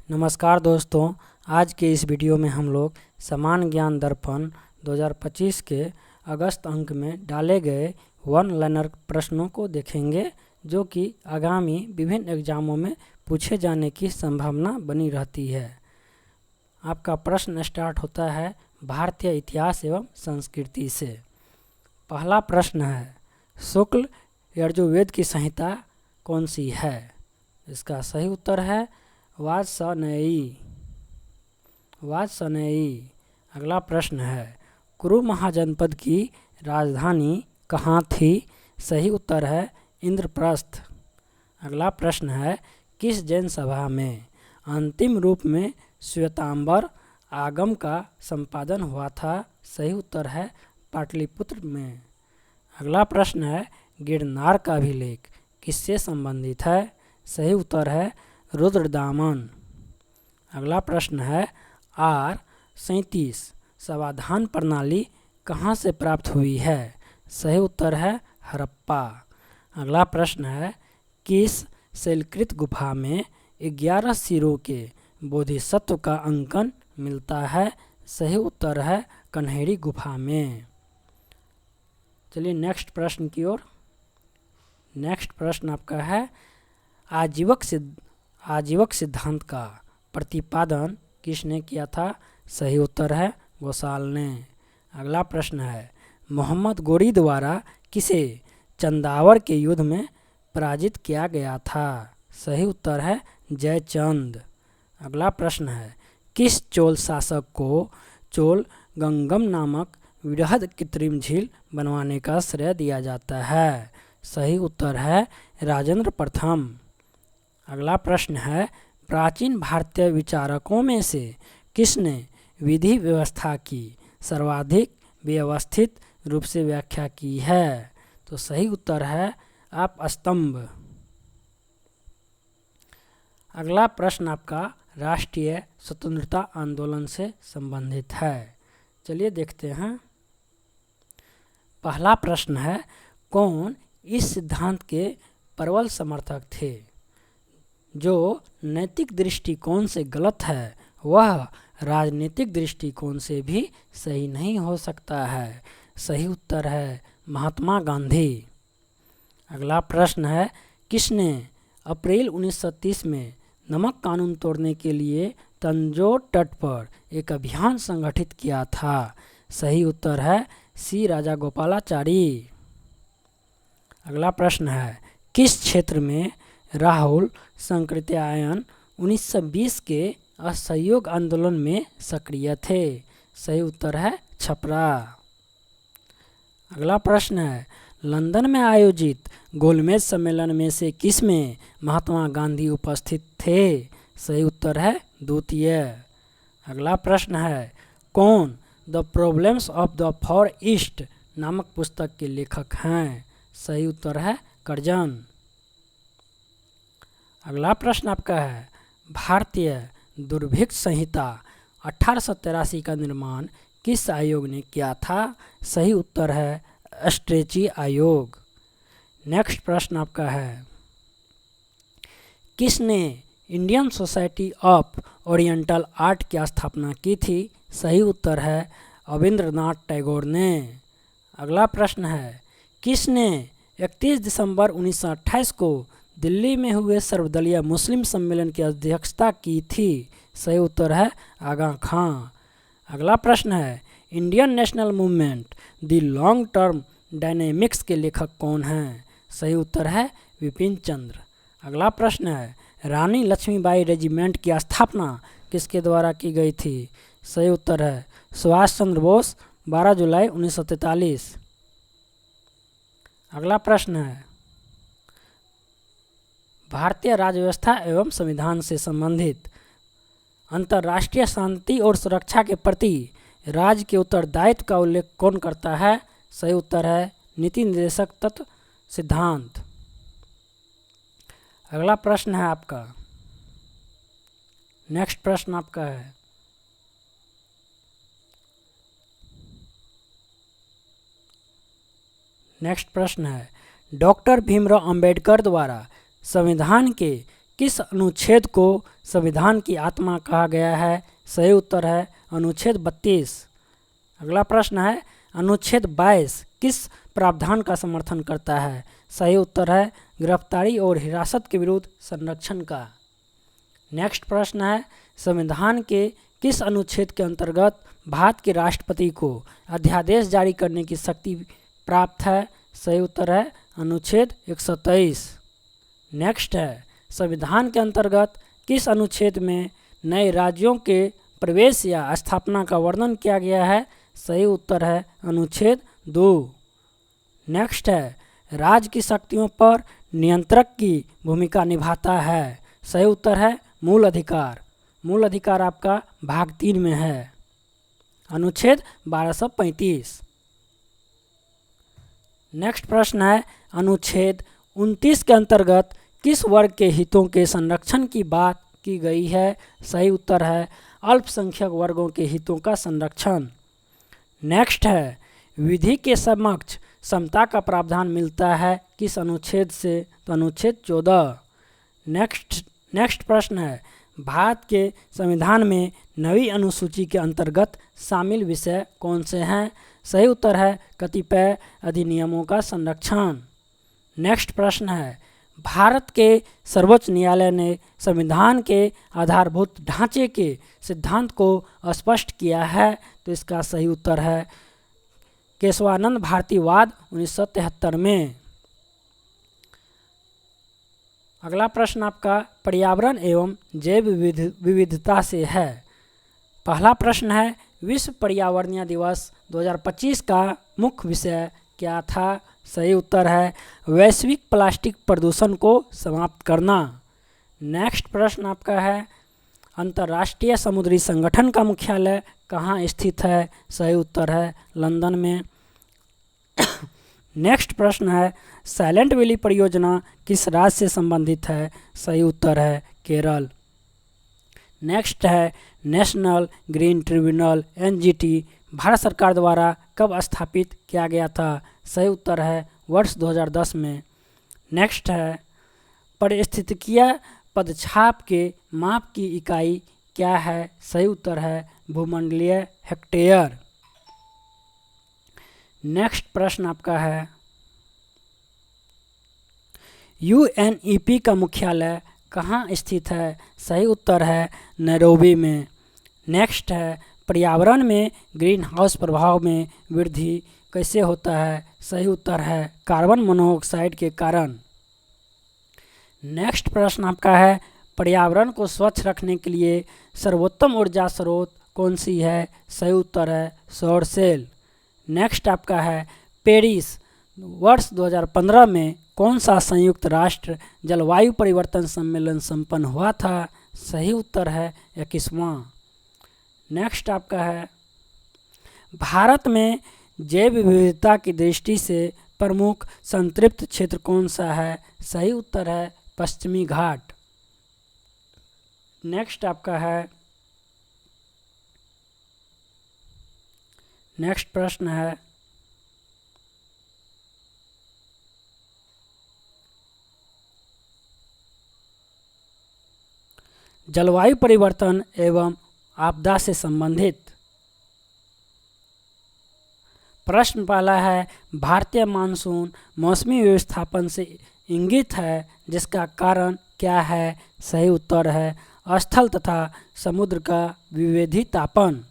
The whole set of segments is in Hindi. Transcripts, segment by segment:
नमस्कार दोस्तों, आज के इस वीडियो में हम लोग समान ज्ञान दर्पण 2025 के अगस्त अंक में डाले गए वन लाइनर प्रश्नों को देखेंगे, जो कि आगामी विभिन्न एग्जामों में पूछे जाने की संभावना बनी रहती है। आपका प्रश्न स्टार्ट होता है भारतीय इतिहास एवं संस्कृति से। पहला प्रश्न है, शुक्ल यजुर्वेद की संहिता कौन सी है? इसका सही उत्तर है वाजसनेयी। अगला प्रश्न है, कुरु महाजनपद की राजधानी कहाँ थी? सही उत्तर है इंद्रप्रस्थ। अगला प्रश्न है, किस जैन सभा में अंतिम रूप में श्वेतांबर आगम का संपादन हुआ था? सही उत्तर है पाटलिपुत्र में। अगला प्रश्न है, गिरनार का अभिलेख किससे संबंधित है? सही उत्तर है रुद्रदामन। अगला प्रश्न है, R37 समाधान प्रणाली कहाँ से प्राप्त हुई है? सही उत्तर है हड़प्पा। अगला प्रश्न है, किस शैलकृत गुफा में 11 सिरों के बोधिसत्व का अंकन मिलता है? सही उत्तर है कन्हेरी गुफा में। चलिए नेक्स्ट प्रश्न की ओर। नेक्स्ट प्रश्न आपका है, आजीवक सिद्धांत का प्रतिपादन किसने किया था? सही उत्तर है घोषाल ने। अगला प्रश्न है, मोहम्मद गोरी द्वारा किसे चंदावर के युद्ध में पराजित किया गया था? सही उत्तर है जयचंद। अगला प्रश्न है, किस चोल शासक को चोल गंगम नामक वृहद कृत्रिम झील बनवाने का श्रेय दिया जाता है? सही उत्तर है राजेंद्र प्रथम। अगला प्रश्न है, प्राचीन भारतीय विचारकों में से किसने विधि व्यवस्था की सर्वाधिक व्यवस्थित रूप से व्याख्या की है? तो सही उत्तर है आपस्तंभ। अगला प्रश्न आपका राष्ट्रीय स्वतंत्रता आंदोलन से संबंधित है। चलिए देखते हैं। पहला प्रश्न है, कौन इस सिद्धांत के प्रबल समर्थक थे? जो नैतिक दृष्टिकोण से गलत है वह राजनीतिक दृष्टिकोण से भी सही नहीं हो सकता है। सही उत्तर है महात्मा गांधी। अगला प्रश्न है, किसने अप्रैल 1930 में नमक कानून तोड़ने के लिए तंजौर तट पर एक अभियान संगठित किया था? सही उत्तर है सी राजागोपालाचारी। अगला प्रश्न है, किस क्षेत्र में राहुल सांकृत्यायन 1920 के असहयोग आंदोलन में सक्रिय थे? सही उत्तर है छपरा। अगला प्रश्न है, लंदन में आयोजित गोलमेज सम्मेलन में से किस में महात्मा गांधी उपस्थित थे? सही उत्तर है द्वितीय। अगला प्रश्न है, कौन the problems of the far east नामक पुस्तक के लेखक हैं? सही उत्तर है कर्जन। अगला प्रश्न आपका है, भारतीय दुर्भिक्ष संहिता 1883 का निर्माण किस आयोग ने किया था? सही उत्तर है स्ट्रेची आयोग। नेक्स्ट प्रश्न आपका है, किसने Indian society of oriental art की स्थापना की थी? सही उत्तर है अविंद्रनाथ टैगोर ने। अगला प्रश्न है, किसने 31 दिसंबर 1928 को दिल्ली में हुए सर्वदलीय मुस्लिम सम्मेलन की अध्यक्षता की थी? सही उत्तर है आगा खां। अगला प्रश्न है, Indian national movement the long term dynamics के लेखक कौन हैं? सही उत्तर है विपिन चंद्र। अगला प्रश्न है, रानी लक्ष्मीबाई रेजिमेंट की स्थापना किसके द्वारा की गई थी? सही उत्तर है सुभाष चंद्र बोस, 12 जुलाई 1943। अगला प्रश्न है, भारतीय राज्य व्यवस्था एवं संविधान से संबंधित अंतर्राष्ट्रीय शांति और सुरक्षा के प्रति राज्य के उत्तरदायित्व का उल्लेख कौन करता है? सही उत्तर है नीति निर्देशक तत्व सिद्धांत। अगला प्रश्न है आपका, नेक्स्ट प्रश्न आपका है, नेक्स्ट प्रश्न है, डॉक्टर भीमराव अंबेडकर द्वारा संविधान के किस अनुच्छेद को संविधान की आत्मा कहा गया है? सही उत्तर है अनुच्छेद 32। अगला प्रश्न है अनुच्छेद 22 किस प्रावधान का समर्थन करता है? सही उत्तर है गिरफ्तारी और हिरासत के विरुद्ध संरक्षण का। नेक्स्ट प्रश्न है संविधान के किस अनुच्छेद के अंतर्गत भारत के राष्ट्रपति को अध्यादेश जारी करने की शक्ति प्राप्त है? सही उत्तर है अनुच्छेद 123। नेक्स्ट है संविधान के अंतर्गत किस अनुच्छेद में नए राज्यों के प्रवेश या स्थापना का वर्णन किया गया है? सही उत्तर है अनुच्छेद 2। नेक्स्ट है राज्य की शक्तियों पर नियंत्रक की भूमिका निभाता है? सही उत्तर है मूल अधिकार। मूल अधिकार आपका भाग 3 में है, अनुच्छेद 1235। नेक्स्ट प्रश्न है अनुच्छेद 29 के अंतर्गत किस वर्ग के हितों के संरक्षण की बात की गई है? सही उत्तर है अल्पसंख्यक वर्गों के हितों का संरक्षण। नेक्स्ट है विधि के समक्ष समता का प्रावधान मिलता है किस अनुच्छेद से? तो अनुच्छेद 14। नेक्स्ट प्रश्न है भारत के संविधान में नवी अनुसूची के अंतर्गत शामिल विषय कौन से हैं? सही उत्तर है कतिपय अधिनियमों का संरक्षण। नेक्स्ट प्रश्न है भारत के सर्वोच्च न्यायालय ने संविधान के आधारभूत ढांचे के सिद्धांत को स्पष्ट किया है? तो इसका सही उत्तर है केशवानंद भारतीवाद 1973 में। अगला प्रश्न आपका पर्यावरण एवं जैव विविधता से है। पहला प्रश्न है विश्व पर्यावरणीय दिवस 2025 का मुख्य विषय क्या था? सही उत्तर है वैश्विक प्लास्टिक प्रदूषण को समाप्त करना। नेक्स्ट प्रश्न आपका है अंतर्राष्ट्रीय समुद्री संगठन का मुख्यालय कहाँ स्थित है? सही उत्तर है लंदन में। नेक्स्ट प्रश्न है साइलेंट वैली परियोजना किस राज्य से संबंधित है? सही उत्तर है केरल। नेक्स्ट है national green tribunal NGT Bharat सरकार द्वारा कब स्थापित किया गया था? सही उत्तर है वर्ष 2010 में। नेक्स्ट है पारिस्थितिकीय पदछाप के माप की इकाई क्या है? सही उत्तर है भूमंडलीय हेक्टेयर। नेक्स्ट प्रश्न आपका है UNEP का मुख्यालय कहाँ स्थित है? सही उत्तर है नैरोबी में। नेक्स्ट है पर्यावरण में ग्रीन हाउस प्रभाव में वृद्धि कैसे होता है? सही उत्तर है कार्बन मोनोऑक्साइड के कारण। नेक्स्ट प्रश्न आपका है पर्यावरण को स्वच्छ रखने के लिए सर्वोत्तम ऊर्जा स्रोत कौन सी है? सही उत्तर है सौर सेल। नेक्स्ट आपका है पेरिस वर्ष 2015 में कौन सा संयुक्त राष्ट्र जलवायु परिवर्तन सम्मेलन संपन्न हुआ था? सही उत्तर है 21वां। नेक्स्ट आपका है भारत में जैव विविधता की दृष्टि से प्रमुख संतृप्त क्षेत्र कौन सा है? सही उत्तर है पश्चिमी घाट। नेक्स्ट आपका है नेक्स्ट प्रश्न है जलवायु परिवर्तन एवं आपदा से संबंधित। प्रश्न पहला है भारतीय मानसून मौसमी व्यवस्थापन से इंगित है जिसका कारण क्या है? सही उत्तर है स्थल तथा समुद्र का विविधितापन।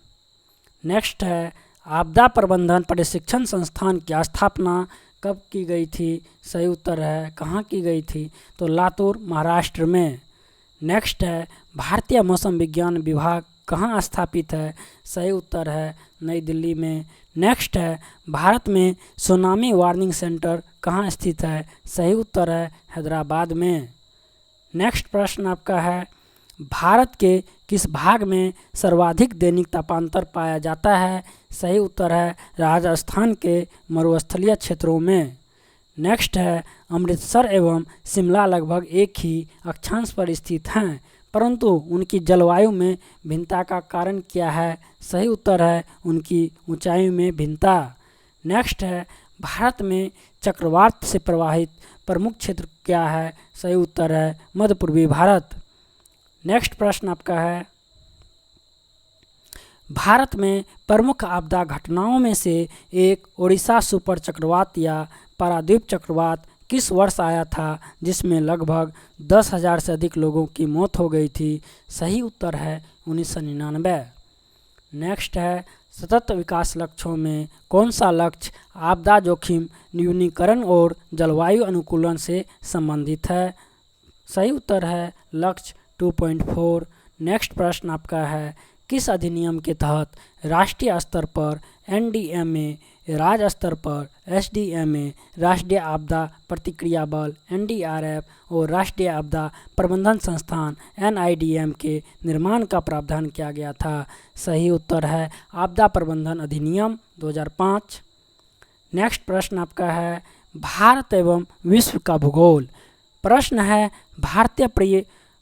नेक्स्ट है आपदा प्रबंधन प्रशिक्षण संस्थान की स्थापना कब की गई थी? सही उत्तर है कहाँ की गई थी? तो लातूर महाराष्ट्र में। नेक्स्ट है भारतीय मौसम विज्ञान विभाग कहाँ स्थापित है? सही उत्तर है नई दिल्ली में। नेक्स्ट है भारत में सुनामी वार्निंग सेंटर कहाँ स्थित है? सही उत्तर है हैदराबाद में। नेक्स्ट प्रश्न आपका है भारत के किस भाग में सर्वाधिक दैनिक तापांतर पाया जाता है? सही उत्तर है राजस्थान के मरुस्थलीय क्षेत्रों में। नेक्स्ट है अमृतसर एवं शिमला लगभग एक ही अक्षांश पर स्थित हैं परंतु उनकी जलवायु में भिन्नता का कारण क्या है? सही उत्तर है उनकी ऊंचाई में भिन्नता। नेक्स्ट है भारत में चक्रवात से प्रभावित प्रमुख क्षेत्र क्या है? सही उत्तर है मध्य पूर्वी भारत। नेक्स्ट प्रश्न आपका है, भारत में प्रमुख आपदा घटनाओं में से एक ओडिशा सुपर चक्रवात या पारादीप चक्रवात किस वर्ष आया था जिसमें लगभग 10,000 से अधिक लोगों की मौत हो गई थी? सही उत्तर है 1999। नेक्स्ट है, सतत विकास लक्ष्यों में कौन सा लक्ष्य आपदा जोखिम न्यूनीकरण और जलवायु अनुकूलन से संबंधित है? सही उत्तर है लक्ष्य 2.4। नेक्स्ट प्रश्न आपका है, किस अधिनियम के तहत राष्ट्रीय स्तर पर एनडीएमए, राज्य स्तर पर एसडीएमए, राष्ट्रीय आपदा प्रतिक्रिया बल एनडीआरएफ और राष्ट्रीय आपदा प्रबंधन संस्थान एनआईडीएम के निर्माण का प्रावधान किया गया था? सही उत्तर है आपदा प्रबंधन अधिनियम 2005। नेक्स्ट प्रश्न आपका है, भारत एवं विश्व का भूगोल। प्रश्न है,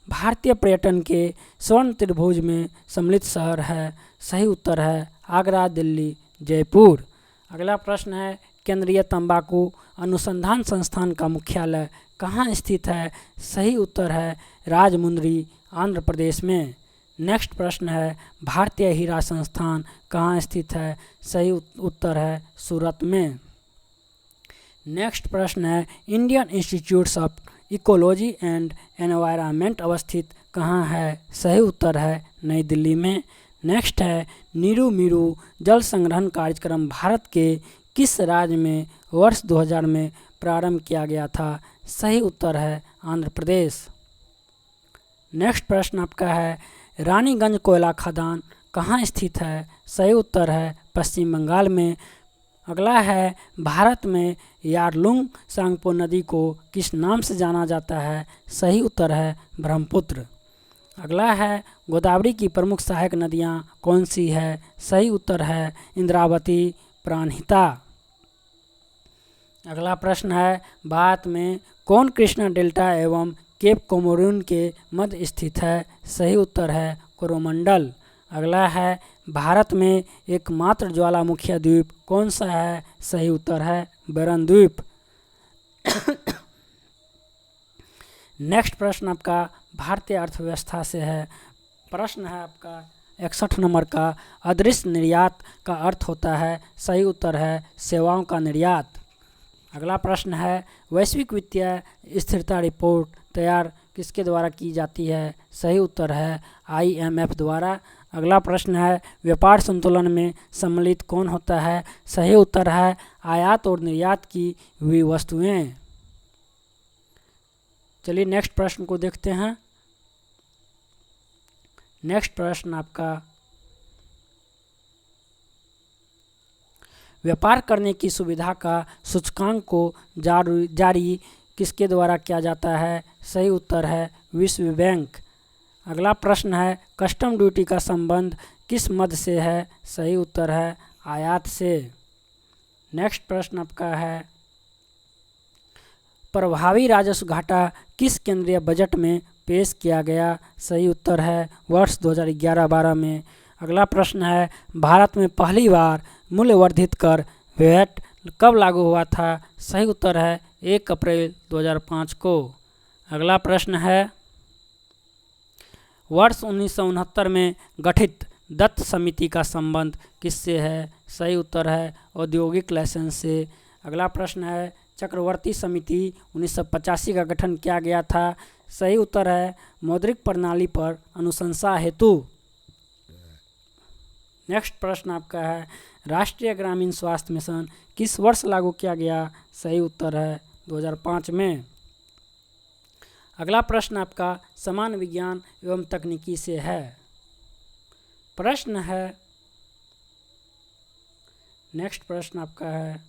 भारतीय पर्यटन के स्वर्ण त्रिभुज में सम्मिलित शहर है? सही उत्तर है आगरा, दिल्ली, जयपुर। अगला प्रश्न है, केंद्रीय तंबाकू अनुसंधान संस्थान का मुख्यालय कहाँ स्थित है? सही उत्तर है राजमुंद्री, आंध्र प्रदेश में। नेक्स्ट प्रश्न है, भारतीय हीरा संस्थान कहाँ स्थित है? सही उत्तर है सूरत में। नेक्स्ट प्रश्न है, Indian institutes of ecology and environment अवस्थित कहाँ है? सही उत्तर है नई दिल्ली में। नेक्स्ट है, नीरू मीरू जल संग्रहण कार्यक्रम भारत के किस राज्य में वर्ष 2000 में प्रारंभ किया गया था? सही उत्तर है आंध्र प्रदेश। नेक्स्ट प्रश्न आपका है, रानीगंज कोयला खदान कहाँ स्थित है? सही उत्तर है पश्चिम बंगाल में। अगला है, भारत में यारलुंग सांगपो नदी को किस नाम से जाना जाता है? सही उत्तर है ब्रह्मपुत्र। अगला है, गोदावरी की प्रमुख सहायक नदियाँ कौन सी है? सही उत्तर है इंद्रावती, प्राणहिता। अगला प्रश्न है, भारत में कौन कृष्णा डेल्टा एवं केप कोमोरिन के मध्य स्थित है? सही उत्तर है कोरोमंडल। अगला है, भारत में एकमात्र ज्वालामुखी द्वीप कौन सा है? सही उत्तर है बेरन द्वीप। नेक्स्ट प्रश्न आपका भारतीय अर्थव्यवस्था से है। प्रश्न है आपका 61 नंबर का, अदृश्य निर्यात का अर्थ होता है? सही उत्तर है सेवाओं का निर्यात। अगला प्रश्न है, वैश्विक वित्तीय स्थिरता रिपोर्ट तैयार किसके द्वारा की जाती है? सही उत्तर है IMF द्वारा। अगला प्रश्न है, व्यापार संतुलन में सम्मिलित कौन होता है? सही उत्तर है आयात और निर्यात की हुई वस्तुएं। चलिए नेक्स्ट प्रश्न को देखते हैं। नेक्स्ट प्रश्न आपका, व्यापार करने की सुविधा का सूचकांक को जारी किसके द्वारा किया जाता है? सही उत्तर है विश्व बैंक। अगला प्रश्न है, कस्टम ड्यूटी का संबंध किस मद से है? सही उत्तर है आयात से। नेक्स्ट प्रश्न आपका है, प्रभावी राजस्व घाटा किस केंद्रीय बजट में पेश किया गया? सही उत्तर है वर्ष 2011-12 में। अगला प्रश्न है, भारत में पहली बार मूल्यवर्धित कर वैट कब लागू हुआ था? सही उत्तर है 1 अप्रैल 2005 को। अगला प्रश्न है, वर्ष 1969 में गठित दत्त समिति का संबंध किससे है? सही उत्तर है औद्योगिक लाइसेंस से। अगला प्रश्न है, चक्रवर्ती समिति 1985 का गठन किया गया था? सही उत्तर है मौद्रिक प्रणाली पर अनुशंसा हेतु। नेक्स्ट प्रश्न आपका है, राष्ट्रीय ग्रामीण स्वास्थ्य मिशन किस वर्ष लागू किया गया? सही उत्तर है 2005 में। अगला प्रश्न आपका समान विज्ञान एवं तकनीकी से है। प्रश्न है, नेक्स्ट प्रश्न आपका है,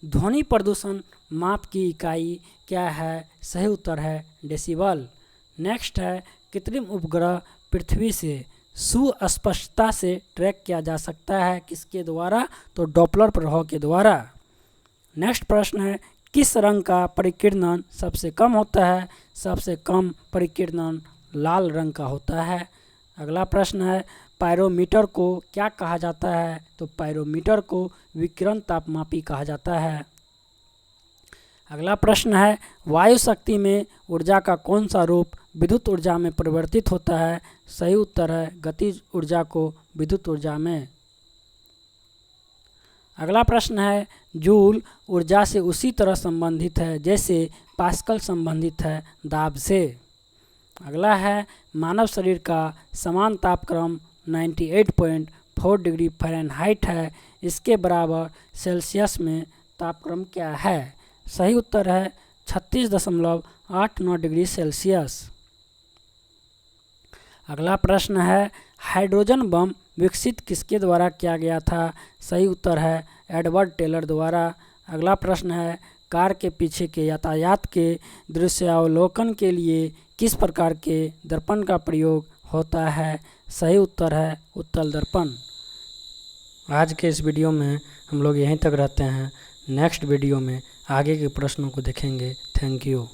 ध्वनि प्रदूषण माप की इकाई क्या है? सही उत्तर है डेसिबल। नेक्स्ट है, कृत्रिम उपग्रह पृथ्वी से सुस्पष्टता से ट्रैक किया जा सकता है किसके द्वारा? तो डॉपलर प्रभाव के द्वारा। नेक्स्ट प्रश्न है, किस रंग का परिकीर्णन सबसे कम होता है? सबसे कम परिकीर्णन लाल रंग का होता है। अगला प्रश्न है, पायरोमीटर को क्या कहा जाता है? तो पायरोमीटर को विकिरण तापमापी कहा जाता है। अगला प्रश्न है, वायु शक्ति में ऊर्जा का कौन सा रूप विद्युत ऊर्जा में परिवर्तित होता है? सही उत्तर है गतिज ऊर्जा को विद्युत ऊर्जा में। अगला प्रश्न है, जूल ऊर्जा से उसी तरह संबंधित है जैसे पास्कल संबंधित है दाब से। अगला है, मानव शरीर का समान तापक्रम 98.4 डिग्री फ़ारेनहाइट है, इसके बराबर सेल्सियस में तापक्रम क्या है? सही उत्तर है 36.89 डिग्री सेल्सियस। अगला प्रश्न है, हाइड्रोजन बम विकसित किसके द्वारा किया गया था? सही उत्तर है एडवर्ड टेलर द्वारा। अगला प्रश्न है, कार के पीछे के यातायात के दृश्यावलोकन के लिए किस प्रकार के दर्पण का प्रयोग होता है? सही उत्तर है उत्तल दर्पण। आज के इस वीडियो में हम लोग यहीं तक रहते हैं। नेक्स्ट वीडियो में आगे के प्रश्नों को देखेंगे। Thank you.